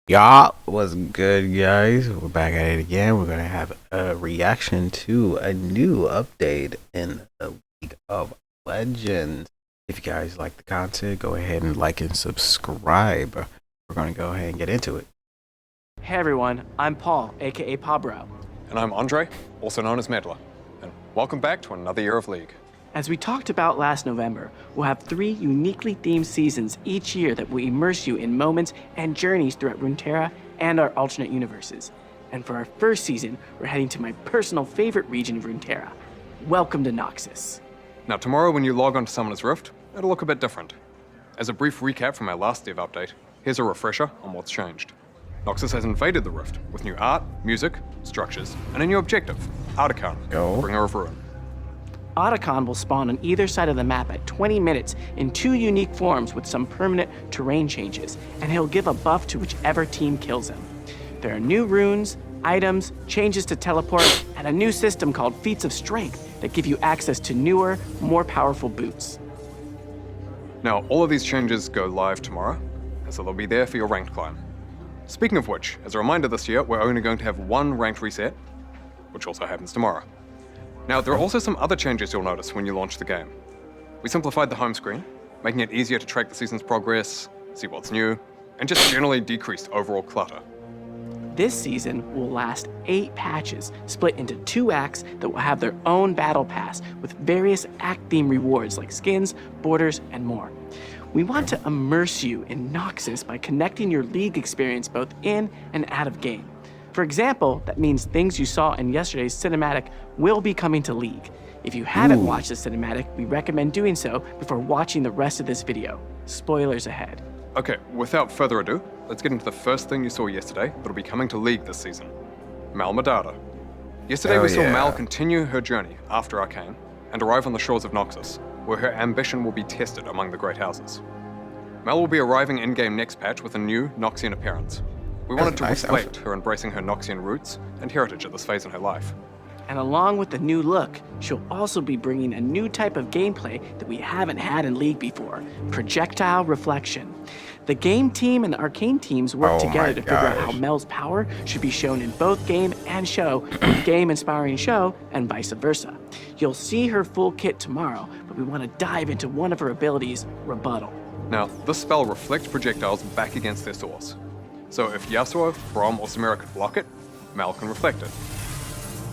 Y'all, what's good, guys? We're back at it again. We're gonna have a reaction to a new update in the League of Legends. If you guys like the content, go ahead and like and subscribe. We're gonna go ahead and get into it. Hey everyone, I'm Paul, aka Pabro. And I'm Andre, also known as Medler. And welcome back to another year of League. As we talked about last November, we'll have 3 uniquely themed seasons each year that will immerse you in moments and journeys throughout Runeterra and our alternate universes. And for our first season, we're heading to my personal favorite region of Runeterra. Welcome to Noxus. Now tomorrow when you log on to Summoner's Rift, it'll look a bit different. As a brief recap from our last dev update, here's a refresher on what's changed. Noxus has invaded the Rift with new art, music, structures, and a new objective, Artican, Bringer of Ruin. Otacon will spawn on either side of the map at 20 minutes in 2 unique forms with some permanent terrain changes, and he'll give a buff to whichever team kills him. There are new runes, items, changes to teleport, and a new system called Feats of Strength that give you access to newer, more powerful boots. Now all of these changes go live tomorrow, and so they'll be there for your ranked climb. Speaking of which, as a reminder this year, we're only going to have 1 ranked reset, which also happens tomorrow. Now, there are also some other changes you'll notice when you launch the game. We simplified the home screen, making it easier to track the season's progress, see what's new, and just generally decreased overall clutter. This season will last 8 patches, split into 2 acts that will have their own battle pass with various act-themed rewards like skins, borders, and more. We want to immerse you in Noxus by connecting your League experience both in and out of game. For example, that means things you saw in yesterday's cinematic will be coming to League. If you haven't watched the cinematic, we recommend doing so before watching the rest of this video. Spoilers ahead. Okay, without further ado, let's get into the first thing you saw yesterday that'll be coming to League this season. Mal Madada. Yesterday we saw Mal continue her journey after Arcane and arrive on the shores of Noxus, where her ambition will be tested among the Great Houses. Mal will be arriving in-game next patch with a new Noxian appearance. We wanted to reflect her embracing her Noxian roots and heritage at this phase in her life. And along with the new look, she'll also be bringing a new type of gameplay that we haven't had in League before, projectile reflection. The game team and the arcane teams work together to figure out how Mel's power should be shown in both game and show, game inspiring show, and vice versa. You'll see her full kit tomorrow, but we want to dive into one of her abilities, Rebuttal. Now, this spell reflects projectiles back against their source. So if Yasuo, Braum, or Samira could block it, Mal can reflect it.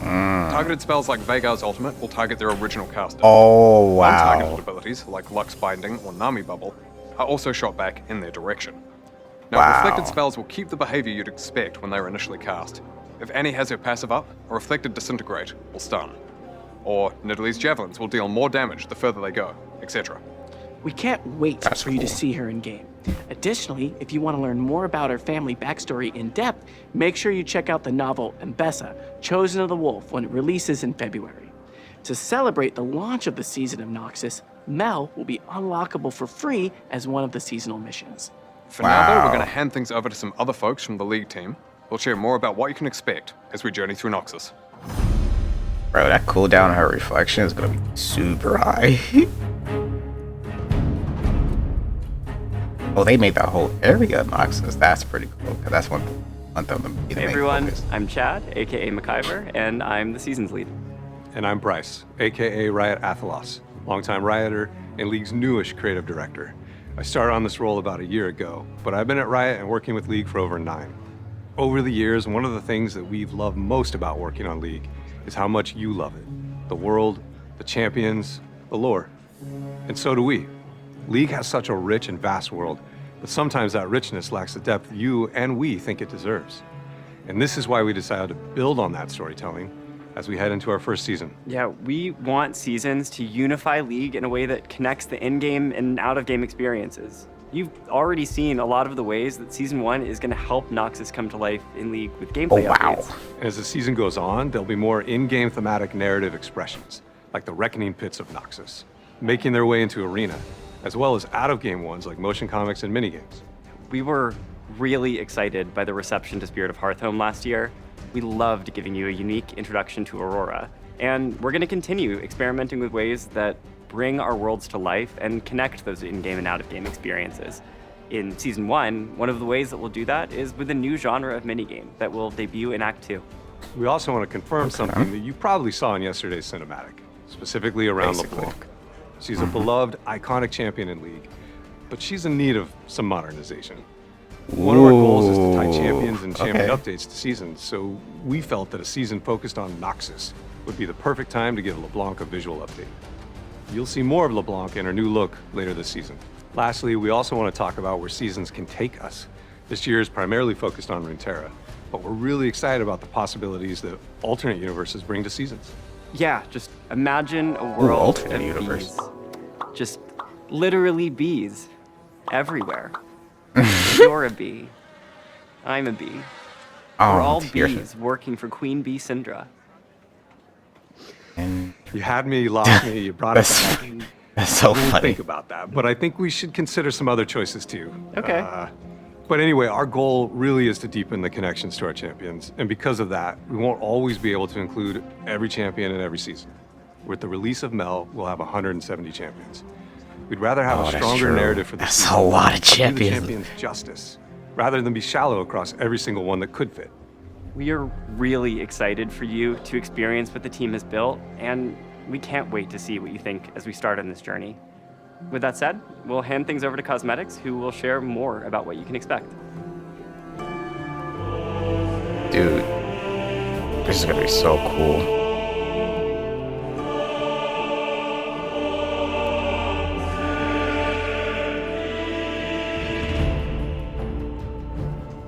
Targeted spells like Veigar's ultimate will target their original caster. Non-targeted abilities like Lux Binding or Nami Bubble are also shot back in their direction. Now, reflected spells will keep the behavior you'd expect when they were initially cast. If Annie has her passive up, a reflected Disintegrate will stun. Or Nidalee's javelins will deal more damage the further they go, etc. We can't wait for you to see her in game. Additionally, if you want to learn more about her family backstory in depth, make sure you check out the novel Mbessa, Chosen of the Wolf, when it releases in February. To celebrate the launch of the season of Noxus, Mel will be unlockable for free as one of the seasonal missions. For now though, we're going to hand things over to some other folks from the League team who'll share more about what you can expect as we journey through Noxus. Bro, that cooldown on her reflection is gonna be super high. Oh, they made that whole area Noxus. That's pretty cool, because that's one of them. Hey everyone, I'm Chad, aka McIver, and I'm the seasons lead. And I'm Bryce, aka Riot Athelos, longtime Rioter and League's newish creative director. I started on this role about a year ago, but I've been at Riot and working with League for over 9. Over the years, one of the things that we've loved most about working on League is how much you love it. The world, the champions, the lore. And so do we. League has such a rich and vast world, but sometimes that richness lacks the depth you and we think it deserves. And this is why we decided to build on that storytelling as we head into our first season. Yeah, we want seasons to unify League in a way that connects the in-game and out-of-game experiences. You've already seen a lot of the ways that Season 1 is going to help Noxus come to life in League with gameplay updates. And as the season goes on, there'll be more in-game thematic narrative expressions, like the Reckoning Pits of Noxus, making their way into Arena, as well as out-of-game ones like motion comics and minigames. We were really excited by the reception to Spirit of Hearthhome last year. We loved giving you a unique introduction to Aurora, and we're going to continue experimenting with ways that bring our worlds to life and connect those in-game and out-of-game experiences. In Season 1, one of the ways that we'll do that is with a new genre of minigame that will debut in Act 2. We also want to confirm something that you probably saw in yesterday's cinematic, specifically around LeBlanc. She's a beloved, iconic champion in League, but she's in need of some modernization. One of our goals is to tie champions and champion updates to seasons, so we felt that a season focused on Noxus would be the perfect time to give LeBlanc a visual update. You'll see more of LeBlanc in her new look later this season. Lastly, we also want to talk about where seasons can take us. This year is primarily focused on Runeterra, but we're really excited about the possibilities that alternate universes bring to seasons. Yeah, just imagine a world alternate of universe. bees. Just literally bees everywhere. You're a bee. I'm a bee. Oh, We're all tears. bees working for Queen Bee Syndra. And You had me, lost me, you brought it That's- back. that's so We'll funny. think about that, but I think we should consider some other choices too. Okay. But anyway, our goal really is to deepen the connections to our champions, and because of that, we won't always be able to include every champion in every season. With the release of Mel, we'll have 170 champions. We'd rather have Oh, a that's stronger true. narrative for the That's season a lot of and do champions. the champions justice, rather than be shallow across every single one that could fit. We are really excited for you to experience what the team has built, and we can't wait to see what you think as we start on this journey. With that said, we'll hand things over to Cosmetics, who will share more about what you can expect. Dude, this is gonna be so cool.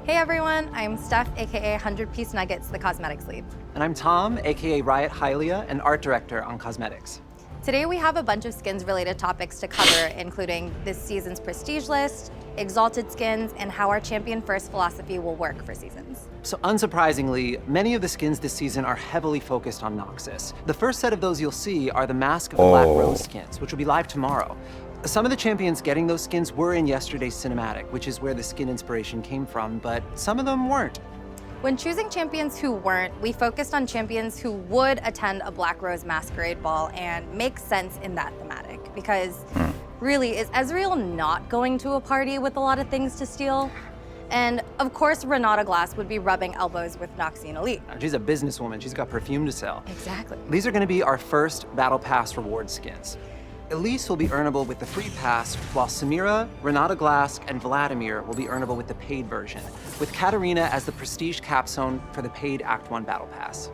Hey everyone, I'm Steph, aka 100 Piece Nuggets, the cosmetics lead. And I'm Tom, aka Riot Hylia, and art director on cosmetics. Today we have a bunch of skins related topics to cover, including this season's prestige list, exalted skins, and how our champion first philosophy will work for seasons. So unsurprisingly, many of the skins this season are heavily focused on Noxus. The first set of those you'll see are the Mask of the Black Rose skins, which will be live tomorrow. Some of the champions getting those skins were in yesterday's cinematic, which is where the skin inspiration came from, but some of them weren't. When choosing champions who weren't, we focused on champions who would attend a Black Rose masquerade ball and make sense in that thematic. Because really, is Ezreal not going to a party with a lot of things to steal? And of course, Renata Glass would be rubbing elbows with Noxian Elite. She's a businesswoman, she's got perfume to sell. Exactly. These are gonna be our first Battle Pass reward skins. Elise will be earnable with the free pass, while Samira, Renata Glask, and Vladimir will be earnable with the paid version, with Katarina as the prestige capstone for the paid Act 1 Battle Pass.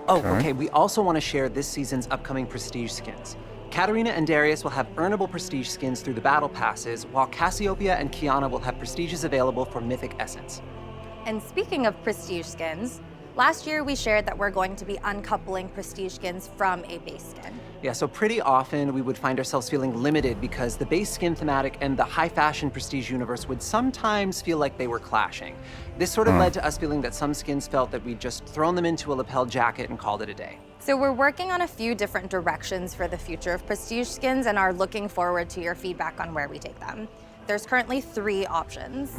Oh, okay, we also want to share this season's upcoming prestige skins. Katarina and Darius will have earnable prestige skins through the Battle Passes, while Cassiopeia and Kiana will have prestiges available for Mythic Essence. And speaking of prestige skins, last year we shared that we're going to be uncoupling prestige skins from a base skin. Yeah, so pretty often we would find ourselves feeling limited because the base skin thematic and the high fashion prestige universe would sometimes feel like they were clashing. This sort of led to us feeling that some skins felt that we'd just thrown them into a lapel jacket and called it a day. So we're working on a few different directions for the future of prestige skins and are looking forward to your feedback on where we take them. There's currently 3 options.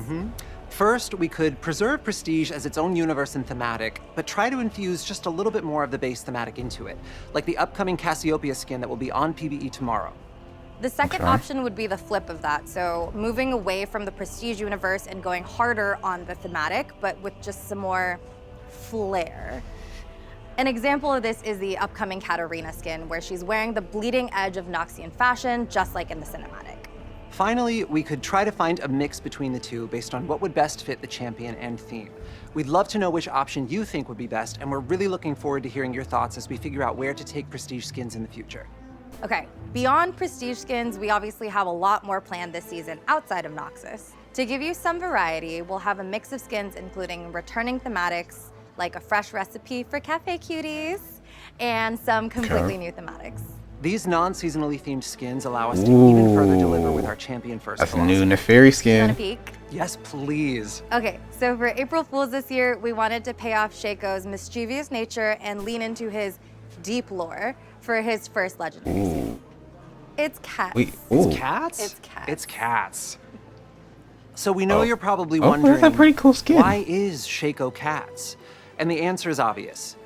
First, we could preserve Prestige as its own universe and thematic, but try to infuse just a little bit more of the base thematic into it, like the upcoming Cassiopeia skin that will be on PvE tomorrow. The second option would be the flip of that, so moving away from the prestige universe and going harder on the thematic, but with just some more flair. An example of this is the upcoming Katarina skin, where she's wearing the bleeding edge of Noxian fashion, just like in the cinematic. Finally, we could try to find a mix between the two based on what would best fit the champion and theme. We'd love to know which option you think would be best, and we're really looking forward to hearing your thoughts as we figure out where to take prestige skins in the future. Okay, beyond prestige skins, we obviously have a lot more planned this season outside of Noxus. To give you some variety, we'll have a mix of skins including returning thematics, like a fresh recipe for cafe cuties, and some completely new thematics. These non-seasonally themed skins allow us to even further deliver with our champion first That's a philosophy. new Neferi You wanna skin. peek? Yes, please. Okay, so for April Fools this year, we wanted to pay off Shaco's mischievous nature and lean into his deep lore for his first legendary skin. It's cats. Wait, ooh. Cats? It's cats. It's cats. So we know Oh. you're probably Oh, wondering, that's a pretty cool skin. why is Shaco cats? And the answer is obvious.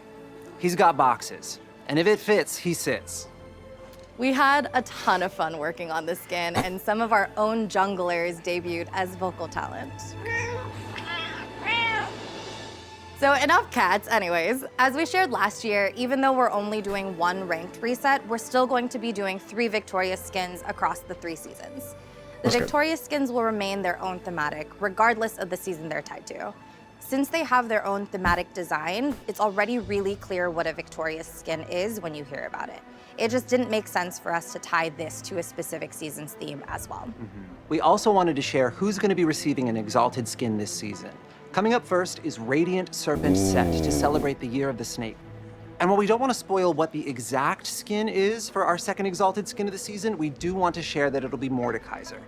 He's got boxes, and if it fits, he sits. We had a ton of fun working on the skin, and some of our own junglers debuted as vocal talent. So enough cats, anyways. As we shared last year, even though we're only doing one ranked reset, we're still going to be doing 3 victorious skins across the 3 seasons. The victorious skins will remain their own thematic, regardless of the season they're tied to. Since they have their own thematic design, it's already really clear what a victorious skin is when you hear about it. It just didn't make sense for us to tie this to a specific season's theme as well. We also wanted to share who's going to be receiving an Exalted skin this season. Coming up first is Radiant Serpent Set to celebrate the Year of the Snake. And while we don't want to spoil what the exact skin is for our second Exalted skin of the season, we do want to share that it'll be Mordekaiser.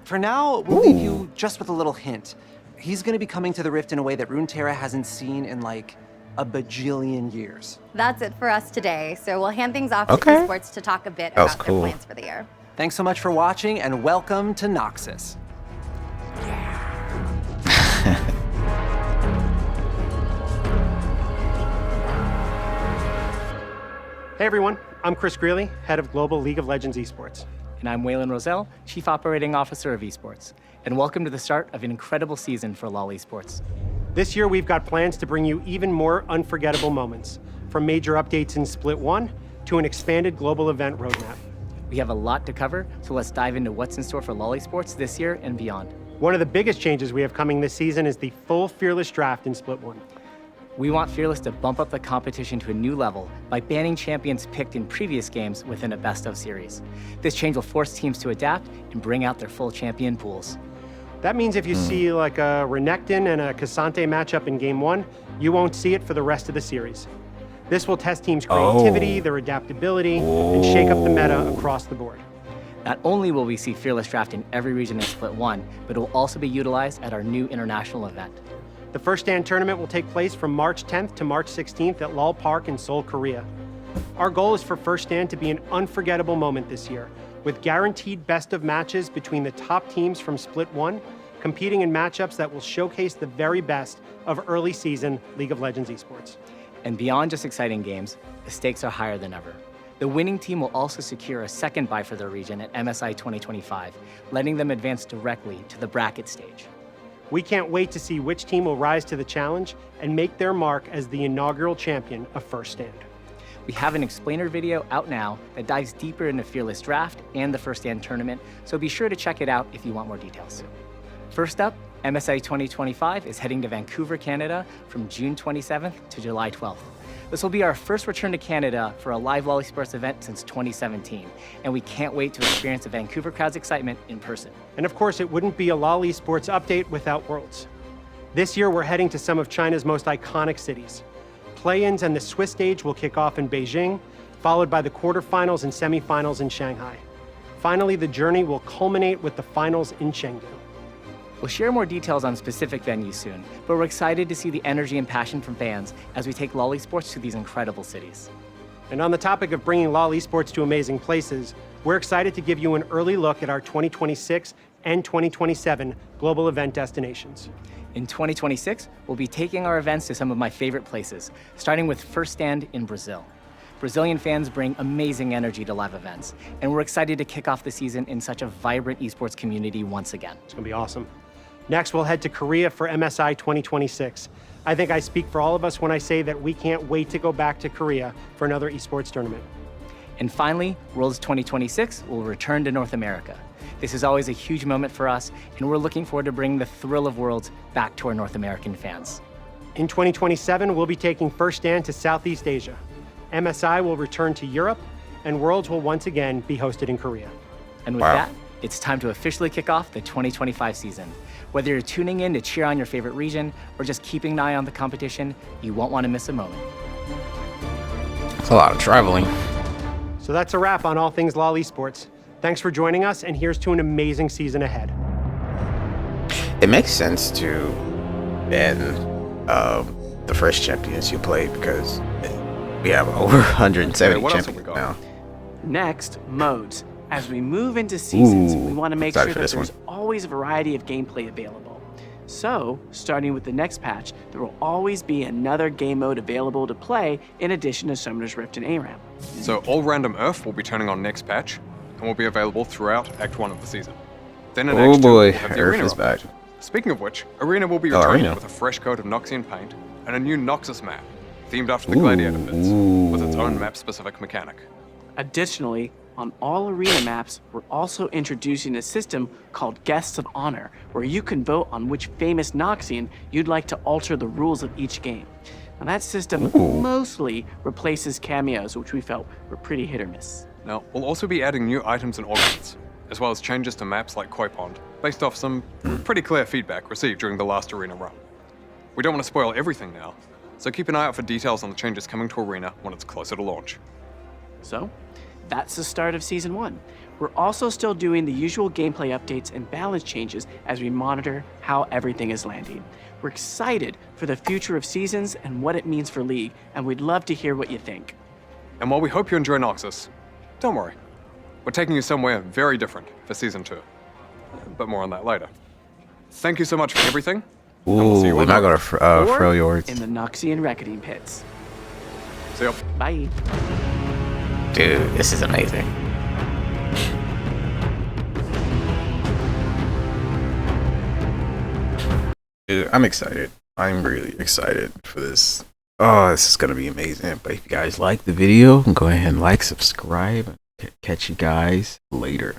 For now, we'll leave you just with a little hint. He's going to be coming to the Rift in a way that Runeterra hasn't seen in like a bajillion years. That's it for us today, so we'll hand things off to esports to talk a bit about their plans for the year. Thanks so much for watching, and welcome to Noxus. Hey everyone, I'm Chris Greeley, head of Global League of Legends Esports. And I'm Waylon Roselle, Chief Operating Officer of Esports. And welcome to the start of an incredible season for LoL Esports. This year we've got plans to bring you even more unforgettable moments, from major updates in Split 1 to an expanded global event roadmap. We have a lot to cover, so let's dive into what's in store for LoL Esports this year and beyond. One of the biggest changes we have coming this season is the full Fearless draft in Split 1. We want Fearless to bump up the competition to a new level by banning champions picked in previous games within a best-of series. This change will force teams to adapt and bring out their full champion pools. That means if you see like a Renekton and a Cassante matchup in Game 1, you won't see it for the rest of the series. This will test teams' creativity, their adaptability, and shake up the meta across the board. Not only will we see Fearless draft in every region in Split 1, but it will also be utilized at our new international event. The First Stand tournament will take place from March 10th to March 16th at LOL Park in Seoul, Korea. Our goal is for First Stand to be an unforgettable moment this year, with guaranteed best of matches between the top teams from Split 1, competing in matchups that will showcase the very best of early season League of Legends esports. And beyond just exciting games, the stakes are higher than ever. The winning team will also secure a second bye for their region at MSI 2025, letting them advance directly to the bracket stage. We can't wait to see which team will rise to the challenge and make their mark as the inaugural champion of First Stand. We have an explainer video out now that dives deeper into Fearless Draft and the First Stand tournament, so be sure to check it out if you want more details. First up, MSI 2025 is heading to Vancouver, Canada from June 27th to July 12th. This will be our first return to Canada for a live LoL Esports event since 2017, and we can't wait to experience the Vancouver crowd's excitement in person. And of course, it wouldn't be a LoL Esports update without Worlds. This year, we're heading to some of China's most iconic cities. Play-ins and the Swiss stage will kick off in Beijing, followed by the quarterfinals and semifinals in Shanghai. Finally, the journey will culminate with the finals in Chengdu. We'll share more details on specific venues soon, but we're excited to see the energy and passion from fans as we take LoL Esports to these incredible cities. And on the topic of bringing LoL Esports to amazing places, we're excited to give you an early look at our 2026 and 2027 global event destinations. In 2026, we'll be taking our events to some of my favorite places, starting with First Stand in Brazil. Brazilian fans bring amazing energy to live events, and we're excited to kick off the season in such a vibrant esports community once again. It's gonna be awesome. Next, we'll head to Korea for MSI 2026. I think I speak for all of us when I say that we can't wait to go back to Korea for another esports tournament. And finally, Worlds 2026 will return to North America. This is always a huge moment for us, and we're looking forward to bringing the thrill of Worlds back to our North American fans. In 2027, we'll be taking First Stand to Southeast Asia. MSI will return to Europe, and Worlds will once again be hosted in Korea. And with that, it's time to officially kick off the 2025 season. Whether you're tuning in to cheer on your favorite region or just keeping an eye on the competition, you won't want to miss a moment. It's a lot of traveling. So that's a wrap on all things LoL Esports. Thanks for joining us, and here's to an amazing season ahead. It makes sense to ban the first champions you played because we have over 170 what else have champions we got? now. Next, modes. As we move into seasons, we want to make excited sure for that this there's one. always a variety of gameplay available. So, starting with the next patch, there will always be another game mode available to play in addition to Summoner's Rift and ARAM. So all random Earth will be turning on next patch and will be available throughout Act 1 of the season. Then in Oh Act 2, boy, we'll have the Earth Arena is back. update. Speaking of which, Arena will be Oh, returning Arena. with a fresh coat of Noxian paint and a new Noxus map, themed after the Gladiator bits, with its own map-specific mechanic. Additionally, on all arena maps, we're also introducing a system called Guests of Honor, where you can vote on which famous Noxian you'd like to alter the rules of each game. Now that system mostly replaces cameos, which we felt were pretty hit or miss. Now, we'll also be adding new items and augments, as well as changes to maps like Koi Pond, based off some pretty clear feedback received during the last Arena run. We don't want to spoil everything now, so keep an eye out for details on the changes coming to Arena when it's closer to launch. So, that's the start of Season 1. We're also still doing the usual gameplay updates and balance changes as we monitor how everything is landing. We're excited for the future of Seasons and what it means for League, and we'd love to hear what you think. And while we hope you enjoy Noxus, don't worry. We're taking you somewhere very different for Season 2. But more on that later. Thank you so much for everything. and we'll see you Ooh, we're on not Noxus. gonna Or throw yours. in the Noxian Reckoning Pits. See ya. Bye. Dude, this is amazing. Dude, I'm excited. I'm really excited for this. Oh, this is gonna be amazing. But if you guys like the video, go ahead and like, subscribe. Catch you guys later.